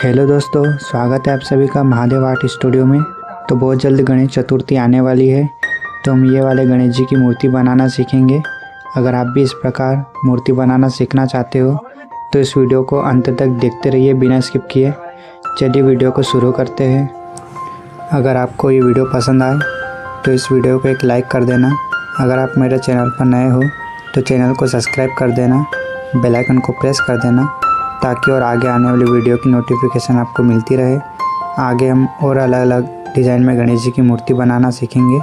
Hello दोस्तों, स्वागत है आप सभी का महादेव आर्ट स्टूडियो में। तो बहुत जल्द गणेश चतुर्थी आने वाली है, तो हम ये वाले गणेश जी की मूर्ति बनाना सीखेंगे। अगर आप भी इस प्रकार मूर्ति बनाना सीखना चाहते हो तो इस वीडियो को अंत तक देखते रहिए बिना स्किप किए। चलिए वीडियो को शुरू करते हैं। अगर आपको ये वीडियो पसंद आए तो इस वीडियो को एक लाइक कर देना। अगर आप मेरे चैनल पर नए हो तो चैनल को सब्सक्राइब कर देना, बेल आइकन को प्रेस कर देना ताकि और आगे आने वाली वीडियो की नोटिफिकेशन आपको मिलती रहे। आगे हम और अलग अलग डिज़ाइन में गणेश जी की मूर्ति बनाना सीखेंगे।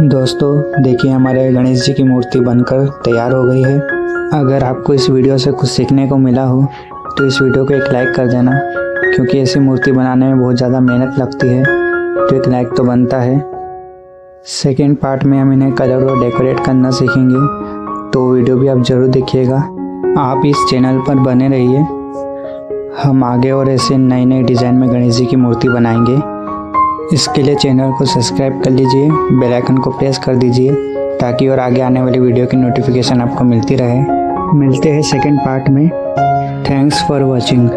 दोस्तों देखिए हमारे गणेश जी की मूर्ति बनकर तैयार हो गई है। अगर आपको इस वीडियो से कुछ सीखने को मिला हो तो इस वीडियो को एक लाइक कर देना, क्योंकि ऐसी मूर्ति बनाने में बहुत ज़्यादा मेहनत लगती है, तो एक लाइक तो बनता है। सेकेंड पार्ट में हम इन्हें कलर और डेकोरेट करना सीखेंगे, तो वीडियो भी आप ज़रूर देखिएगा। आप इस चैनल पर बने रहिए, हम आगे और ऐसे नए नए डिज़ाइन में गणेश जी की मूर्ति बनाएंगे। इसके लिए चैनल को सब्सक्राइब कर लीजिए, बेल आइकन को प्रेस कर दीजिए ताकि और आगे आने वाली वीडियो की नोटिफिकेशन आपको मिलती रहे। मिलते हैं सेकंड पार्ट में। Thanks for watching.